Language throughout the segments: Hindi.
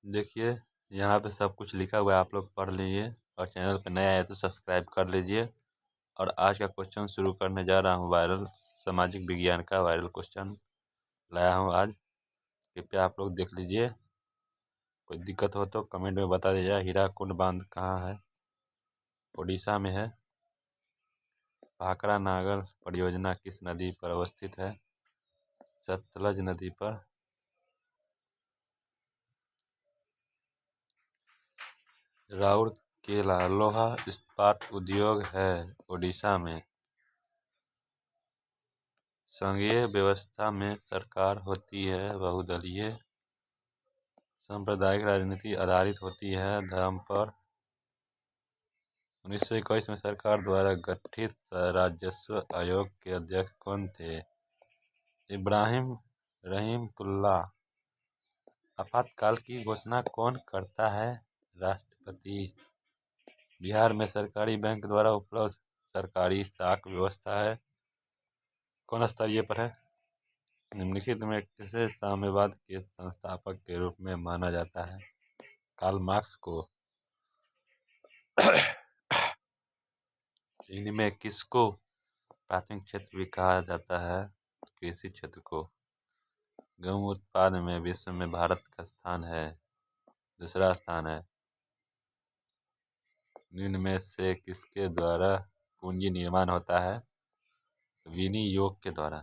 देखिए, यहाँ पे सब कुछ लिखा हुआ है, आप लोग पढ़ लीजिए और चैनल पे नया है तो सब्सक्राइब कर लीजिए। और आज का क्वेश्चन शुरू करने जा रहा हूँ। वायरल सामाजिक विज्ञान का वायरल क्वेश्चन लाया हूँ आज, कृपया आप लोग देख लीजिए। कोई दिक्कत हो तो कमेंट में बता दीजिए। हीराकुंड बांध कहाँ है? उड़ीसा में है। भाखड़ा नागर परियोजना किस नदी पर अवस्थित है? सतलज नदी पर। राउरकेला लोहा इस्पात उद्योग है उड़ीसा में। संघीय व्यवस्था में सरकार होती है बहुदलीय। सांप्रदायिक राजनीति आधारित होती है धर्म पर। 1921 में सरकार द्वारा गठित राजस्व आयोग के अध्यक्ष कौन थे? इब्राहिम रहीमतुल्ला। आपातकाल की घोषणा कौन करता है? राष्ट्रपति। बिहार में सरकारी बैंक द्वारा उपलब्ध सरकारी साख व्यवस्था है कौन स्तरीय पर है? निम्नलिखित में किसे साम्यवाद के संस्थापक के रूप में माना जाता है? कार्ल मार्क्स को। इनमें किसको प्राथमिक क्षेत्र भी कहा जाता है? कृषि क्षेत्र को। गेहूं उत्पादन में विश्व में भारत का स्थान है, दूसरा स्थान है। निम्न में से किसके द्वारा पूंजी निर्माण होता है? विनियोग के द्वारा।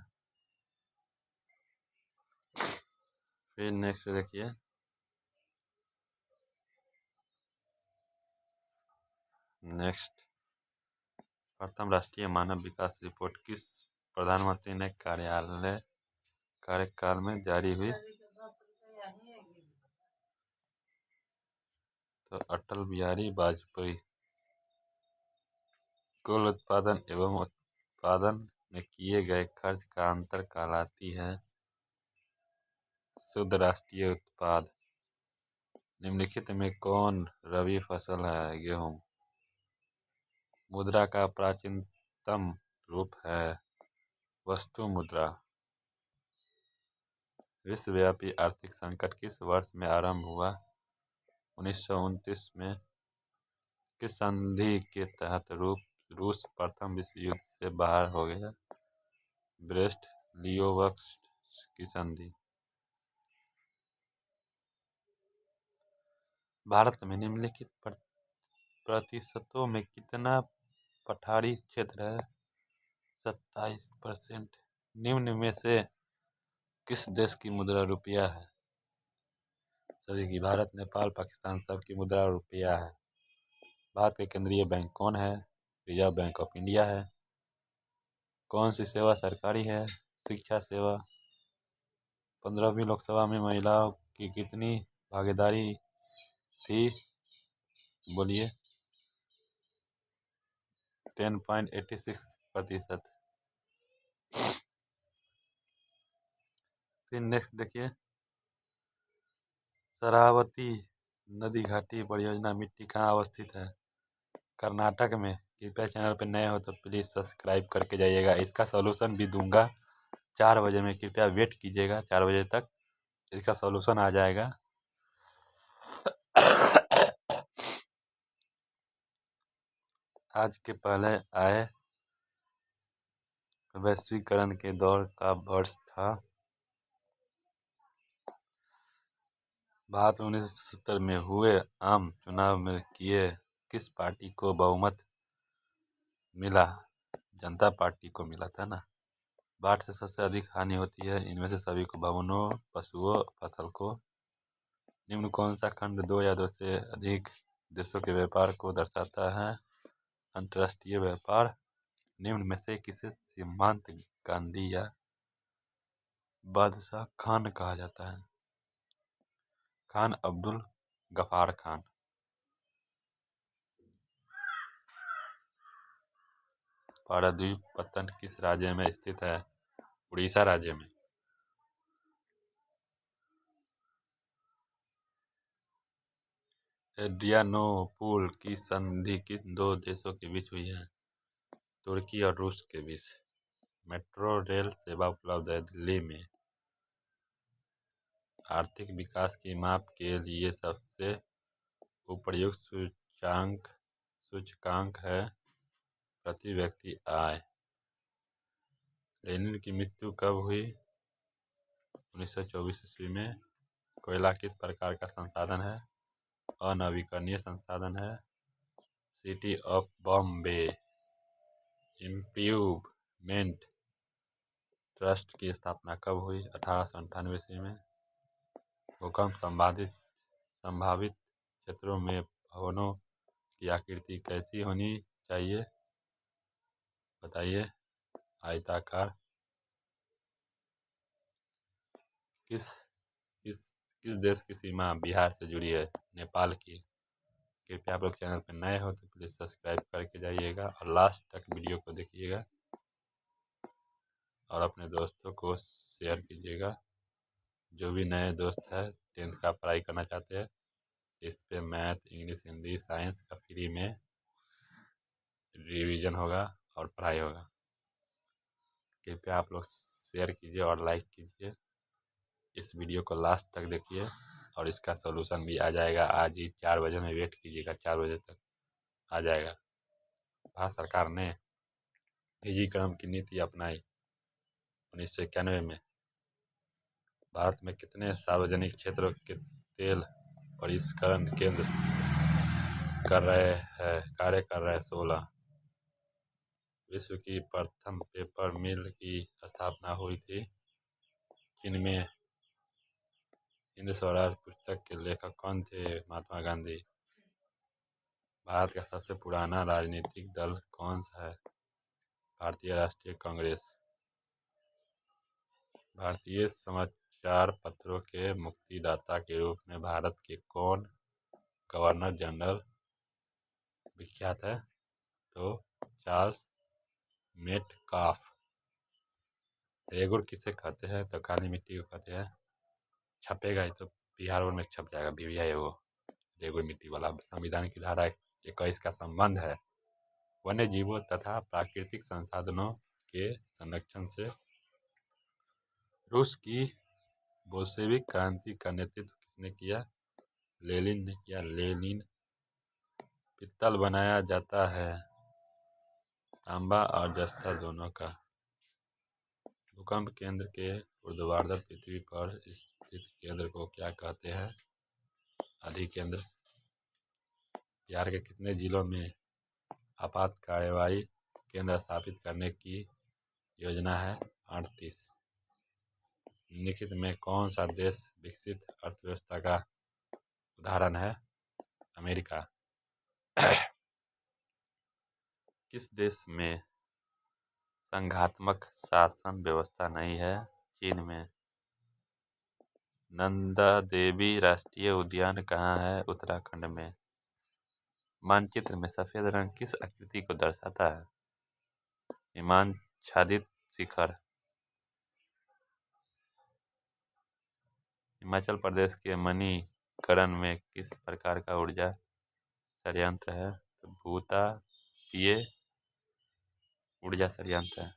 फिर नेक्स्ट देखिए, नेक्स्ट प्रथम राष्ट्रीय मानव विकास रिपोर्ट किस प्रधानमंत्री ने कार्यकाल में जारी हुई? तो अटल बिहारी वाजपेयी। कुल उत्पादन एवं उत्पादन में किए गए खर्च का अंतर कहलाती है शुद्ध राष्ट्रीय उत्पाद। निम्नलिखित में कौन रबी फसल है? गेहूं। मुद्रा का प्राचीनतम रूप है वस्तु मुद्रा। विश्वव्यापी आर्थिक संकट किस वर्ष में आरंभ हुआ? 1929 में। किस संधि के तहत रूस प्रथम विश्व युद्ध से बाहर हो गया? ब्रेस्ट लियोव्स्क की संधि। भारत में निम्नलिखित प्रतिशतों में कितना पठारी क्षेत्र है? 27%। निम्न में से किस देश की मुद्रा रुपया है? सभी की। भारत, नेपाल, पाकिस्तान सब की मुद्रा रुपया है। भारत के केंद्रीय बैंक कौन है? रिजर्व बैंक ऑफ इंडिया है। कौन सी सेवा सरकारी है? शिक्षा सेवा। 15वीं लोकसभा में महिलाओं की कितनी भागीदारी थी? बोलिए। 10.86%। फिर नेक्स्ट देखिए, शरावती नदी घाटी परियोजना मिट्टी कहाँ अवस्थित है? कर्नाटक में। कृपया चैनल पर नए हो तो प्लीज़ सब्सक्राइब करके जाइएगा। इसका सॉल्यूशन भी दूंगा 4 बजे में, कृपया वेट कीजिएगा। 4 बजे तक इसका सॉल्यूशन आ जाएगा। आज के पहले आए वैश्वीकरण के दौर का वर्ष था? भारत में 1970 में हुए आम चुनाव में किस पार्टी को बहुमत मिला? जनता पार्टी को मिला था ना। बाढ़ से सबसे अधिक हानि होती है इनमें से सभी को: भवनों, पशुओं, फसल को। निम्न कौन सा खंड दो या दो से अधिक देशों के व्यापार को दर्शाता है? अंतर्राष्ट्रीय व्यापार। निम्न में से किसे सीमांत गांधी या बादशाह खान कहा जाता है? खान अब्दुल गफार खान। पारादीप पत्तन किस राज्य में स्थित है? उड़ीसा राज्य में। एड्रियानोपुल की संधि किस दो देशों के बीच हुई है? तुर्की और रूस के बीच। मेट्रो रेल सेवा उपलब्ध है दिल्ली में। आर्थिक विकास की माप के लिए सबसे उपयुक्त सूचकांक है प्रति व्यक्ति आय। लेनिन की मृत्यु कब हुई? 1924 ईस्वी में। कोयला किस प्रकार का संसाधन है? अनवीकरणीय संसाधन है। City of Bombay improvement trust की स्थापना कब हुई? 1898 ईस्वी में। भूकंप संभावित क्षेत्रों में भवनों की आकृति कैसी होनी चाहिए? बताइए। आयताकार। किस किस किस देश की सीमा बिहार से जुड़ी है? नेपाल की। कृपया आप लोग चैनल पर नए हो तो प्लीज़ सब्सक्राइब करके जाइएगा और लास्ट तक वीडियो को देखिएगा और अपने दोस्तों को शेयर कीजिएगा। जो भी नए दोस्त हैं 10th का पढ़ाई करना चाहते हैं, इस पे मैथ, इंग्लिश, हिंदी, साइंस का फ्री में रिवीजन होगा और पढ़ाई होगा। कृपया आप लोग शेयर कीजिए और लाइक कीजिए। इस वीडियो को लास्ट तक देखिए और इसका सॉल्यूशन भी आ जाएगा आज ही 4 बजे में। वेट कीजिएगा, 4 बजे तक आ जाएगा। भारत सरकार ने निजीकरण की नीति अपनाई 1991 में। भारत में कितने सार्वजनिक क्षेत्र के तेल परिष्करण केंद्र कार्य कर रहे हैं? 16। विश्व की प्रथम पेपर मिल की स्थापना हुई थी जिनमें हिंद स्वराज पुस्तक के लेखक कौन थे? महात्मा गांधी। भारत का सबसे पुराना राजनीतिक दल कौन सा है? भारतीय राष्ट्रीय कांग्रेस। भारतीय समाचार पत्रों के मुक्तिदाता के रूप में भारत के कौन गवर्नर जनरल विख्यात है? तो चार्ल्स मेटकाफ। रेगुड़ किसे कहते हैं? तो काली मिट्टी को कहते हैं। छपेगा ही तो बिहार में छप जाएगा BVI वो रेगुड़ मिट्टी वाला। संविधान की धारा 21 का संबंध है वन्य जीवों तथा प्राकृतिक संसाधनों के संरक्षण से। रूस की बोल्शेविक क्रांति का नेतृत्व किसने किया? लेनिन ने किया। लेनिन। पित्तल बनाया जाता है तांबा और जस्ता दोनों का। भूकंप केंद्र के ऊर्ध्वाधर पृथ्वी पर स्थित केंद्र को क्या कहते हैं? अधिकेंद्र। बिहार के कितने जिलों में आपात कार्रवाई केंद्र स्थापित करने की योजना है? 38। निम्नलिखित में कौन सा देश विकसित अर्थव्यवस्था का उदाहरण है? अमेरिका। किस देश में संघात्मक शासन व्यवस्था नहीं है? चीन में। नंदा देवी राष्ट्रीय उद्यान कहाँ है? उत्तराखंड में। मानचित्र में सफेद रंग किस आकृति को दर्शाता है? हिमाच्छादित शिखर। हिमाचल प्रदेश के मणिकरण में किस प्रकार का ऊर्जा संयंत्र है? तो भूतापीय ऊर्जा संयंत्र है।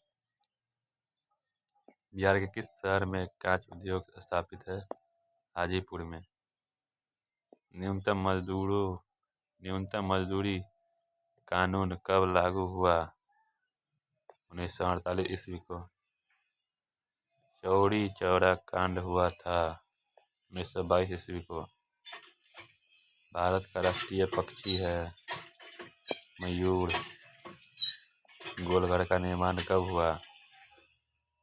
बिहार के किस शहर में कांच उद्योग स्थापित है? हाजीपुर में। न्यूनतम मजदूरी कानून कब लागू हुआ? 1948 ईस्वी को। चौरी चौरा कांड हुआ था 1922 ईस्वी को। भारत का राष्ट्रीय पक्षी है मयूर। गोलघर का निर्माण कब हुआ?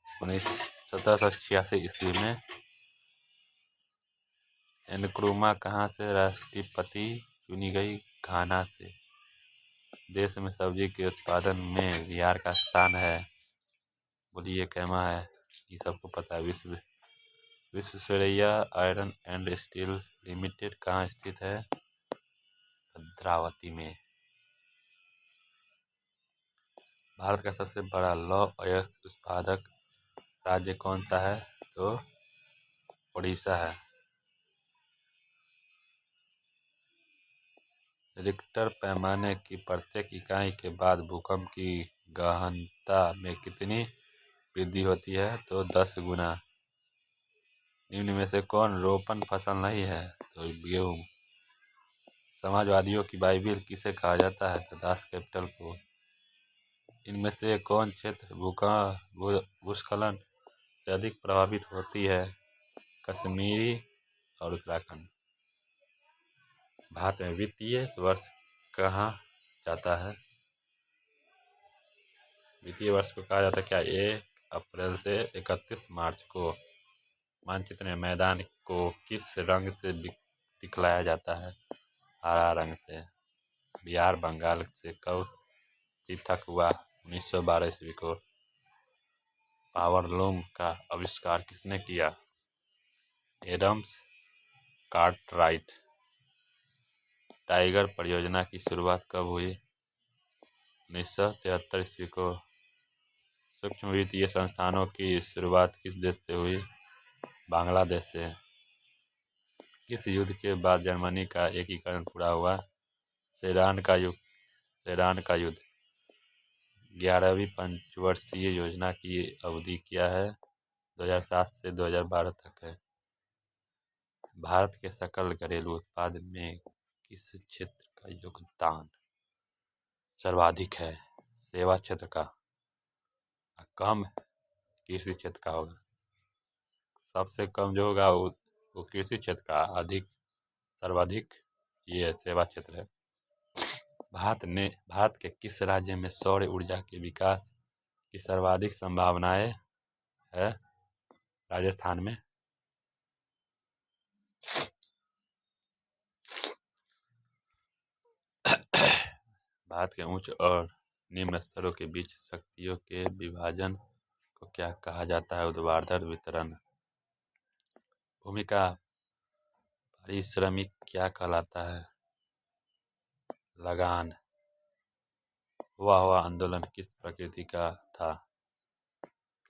1786 ईस्वी में। एनक्रुमा कहाँ से राष्ट्रपति चुनी गई? घाना से। देश में सब्जी के उत्पादन में बिहार का स्थान है? बोलिए कैमा है? ये सबको पता है। Visvesvaraya iron and steel limited कहाँ स्थित है? भद्रावती में। भारत का सबसे बड़ा लौह अयस्क उत्पादक राज्य कौन सा है? तो उड़ीसा है। रिक्टर पैमाने की प्रत्येक इकाई के बाद भूकंप की गहनता में कितनी वृद्धि होती है? तो 10 गुना। निम्न में से कौन रोपण फसल नहीं है? तो गेहूँ। समाजवादियों की बाइबिल किसे कहा जाता है? तो दास कैपिटल को। इनमें से कौन क्षेत्र भूस्खलन से अधिक प्रभावित होती है? कश्मीरी और उत्तराखंड। भारत में वित्तीय वर्ष कहा जाता है? वित्तीय वर्ष को कहा जाता है क्या? 1 अप्रैल से 31 मार्च को। मानचित्र में मैदान को किस रंग से दिखलाया जाता है? हरा रंग से। बिहार बंगाल से कब पृथक हुआ? 1912 ईस्वी को। पावरलूम का आविष्कार किसने किया? Adams Cartwright. टाइगर परियोजना की शुरुआत कब हुई? 1973 ईस्वी को। सूक्ष्म वित्तीय संस्थानों की शुरुआत किस देश से हुई? बांग्लादेश से। किस युद्ध के बाद जर्मनी का एकीकरण पूरा हुआ? सेडान का युद्ध। 11वीं पंचवर्षीय योजना की अवधि क्या है? 2007 से 2012 तक है। भारत के सकल घरेलू उत्पाद में किस क्षेत्र का योगदान सर्वाधिक है? सेवा क्षेत्र का। कम कृषि क्षेत्र का होगा। सबसे कम जो होगा वो कृषि क्षेत्र का, अधिक सर्वाधिक ये सेवा क्षेत्र है। भारत के किस राज्य में सौर ऊर्जा के विकास की सर्वाधिक संभावनाएं है? राजस्थान में। भारत के उच्च और निम्न स्तरों के बीच शक्तियों के विभाजन को क्या कहा जाता है? ऊर्ध्वाधर वितरण। भूमि का पारिश्रमिक क्या कहलाता है? लगान। हुआ आंदोलन किस प्रकृति का था?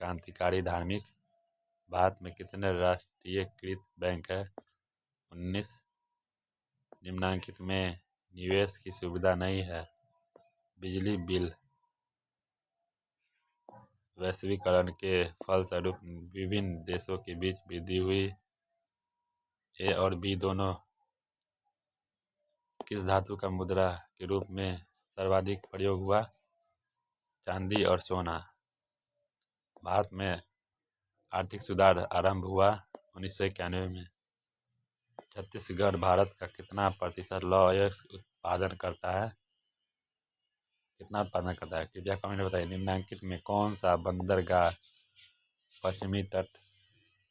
क्रांतिकारी धार्मिक। भारत में कितने राष्ट्रीयकृत बैंक है? 19। निम्नलिखित में निवेश की सुविधा नहीं है। बिजली बिल। वैश्वीकरण के फलस्वरूप विभिन्न देशों के बीच वृद्धि हुई। ए और बी दोनों किस धातु का मुद्रा के रूप में सर्वाधिक प्रयोग हुआ? चांदी और सोना। भारत में आर्थिक सुधार आरंभ हुआ 1991 में। छत्तीसगढ़ भारत का कितना प्रतिशत लौह उत्पादन करता है? कितना उत्पादन करता है? कृपया कमेंट में बताइए। निम्नलिखित में कौन सा बंदरगाह पश्चिमी तट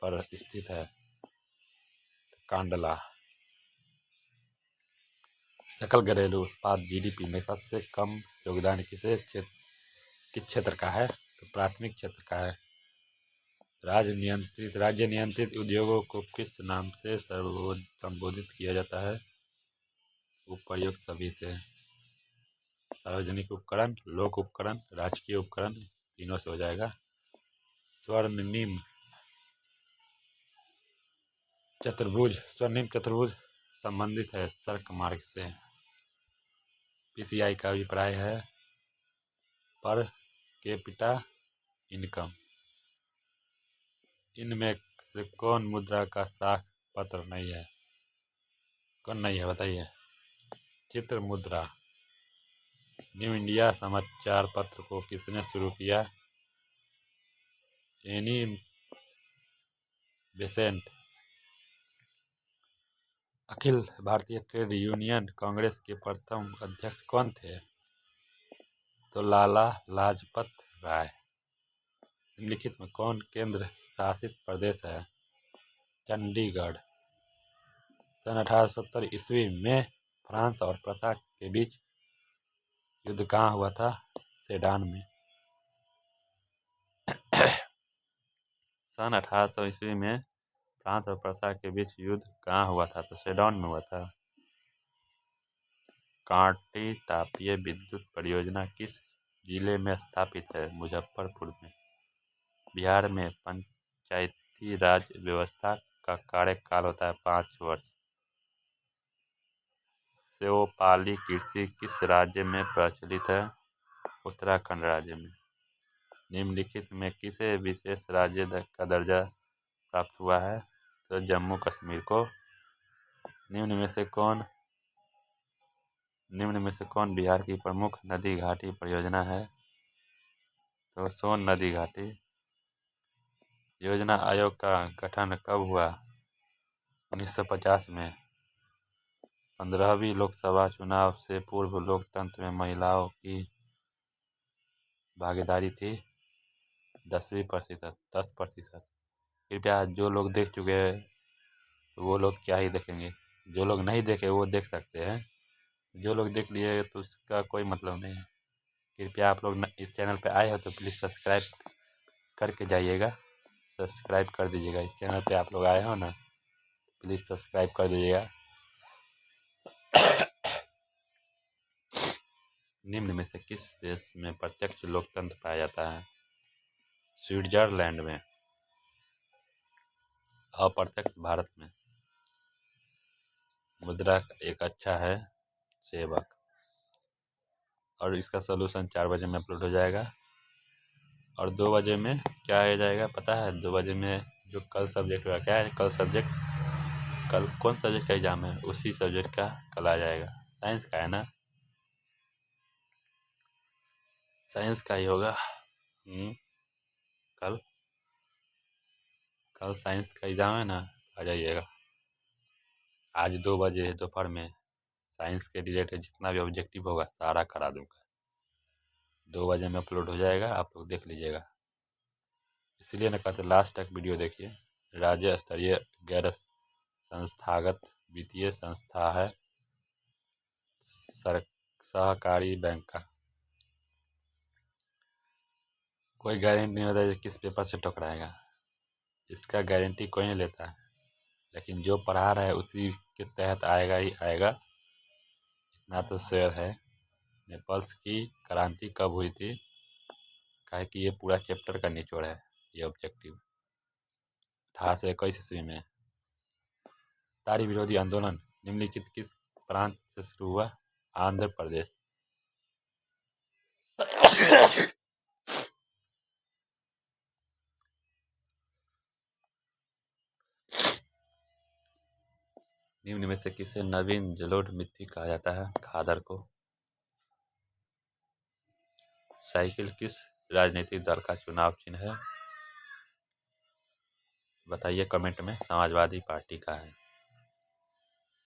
पर स्थित है? कांडला। सकल घरेलू उत्पाद जीडीपी में सबसे कम योगदान किस क्षेत्र का है? तो प्राथमिक क्षेत्र का है। राज्य नियंत्रित उद्योगों को किस नाम से संबोधित किया जाता है? उपर्युक्त सभी से। सार्वजनिक उपकरण, लोक उपकरण, राजकीय उपकरण, तीनों से हो जाएगा। स्वर्णिम चतुर्भुज संबंधित है सड़क मार्ग से। पीसीआई का अभिप्राय है पर कैपिटा इनकम। इनमें से कौन मुद्रा का साख पत्र नहीं है? कौन नहीं है बताइए? चित्र मुद्रा। न्यू इंडिया समाचार पत्र को किसने शुरू किया? Annie Besant. Akhil Bharatiya trade union Congress के प्रथम अध्यक्ष कौन थे? तो लाला लाजपत राय। निम्नलिखित में कौन केंद्र शासित प्रदेश है? चंडीगढ़। सन 1870 ईस्वी में फ्रांस और प्रशा के बीच युद्ध कहाँ हुआ था? सेडान में। सन 1800 ईस्वी में फ्रांस और प्रशा के बीच युद्ध कहाँ हुआ था? तो सेडान में हुआ था। कांटी तापीय विद्युत परियोजना किस जिले में स्थापित है? मुजफ्फरपुर में। बिहार में पंचायती राज व्यवस्था का कार्यकाल होता है 5 वर्ष। सेवपाली कृषि किस राज्य में प्रचलित है? उत्तराखंड राज्य में। निम्नलिखित में किसे विशेष राज्य का दर्जा प्राप्त हुआ है? तो जम्मू कश्मीर को। निम्न में से कौन बिहार की प्रमुख नदी घाटी परियोजना है? तो सोन नदी घाटी। योजना आयोग का गठन कब हुआ? 1950 में। 15वीं लोकसभा चुनाव से पूर्व लोकतंत्र में महिलाओं की भागीदारी थी 10%। कृपया जो लोग देख चुके हैं तो वो लोग क्या ही देखेंगे, जो लोग नहीं देखे वो देख सकते हैं, जो लोग देख लिए तो उसका कोई मतलब नहीं है। कृपया आप लोग इस चैनल पे आए हो तो प्लीज़ सब्सक्राइब करके जाइएगा, सब्सक्राइब कर दीजिएगा। इस चैनल पे आप लोग आए हो ना, प्लीज़ सब्सक्राइब कर दीजिएगा। निम्न में से किस देश में प्रत्यक्ष लोकतंत्र पाया जाता है? स्विट्जरलैंड में। अप्रत्यक्ष भारत में। मुद्रा एक अच्छा है सेवक। और इसका सोल्यूशन 4 बजे में अपलोड हो जाएगा। और 2 बजे में क्या आ जाएगा पता है? 2 बजे में जो कल सब्जेक्ट का क्या है, कल कौन सब्जेक्ट का एग्जाम है उसी सब्जेक्ट का कल आ जाएगा। साइंस का है ना, साइंस का ही होगा। कल साइंस का एग्जाम है ना, आ जाइएगा। आज 2 बजे दोपहर में साइंस के रिलेटेड जितना भी ऑब्जेक्टिव होगा सारा करा दूंगा। 2 बजे में अपलोड हो जाएगा, आप लोग देख लीजिएगा। इसलिए ना कहते लास्ट तक वीडियो देखिए। राज्य स्तरीय गैर संस्थागत वित्तीय संस्था है सहकारी बैंक का। कोई गारंटी नहीं होता है किस पेपर से टकराएगा, इसका गारंटी कोई नहीं लेता है, लेकिन जो पढ़ा रहा है उसी के तहत आएगा ही आएगा, इतना तो श्योर है। नेपाल्स की क्रांति कब हुई थी? कहा कि ये पूरा चैप्टर का निचोड़ है ये ऑब्जेक्टिव। 1821 ईस्वी में। तारी विरोधी आंदोलन निम्नलिखित किस प्रांत से शुरू हुआ? आंध्र प्रदेश। निम्न में से किसे नवीन जलोढ़ मिट्टी कहा जाता है? खादर को। साइकिल किस राजनीतिक दल का चुनाव चिन्ह है? बताइए कमेंट में। समाजवादी पार्टी का है।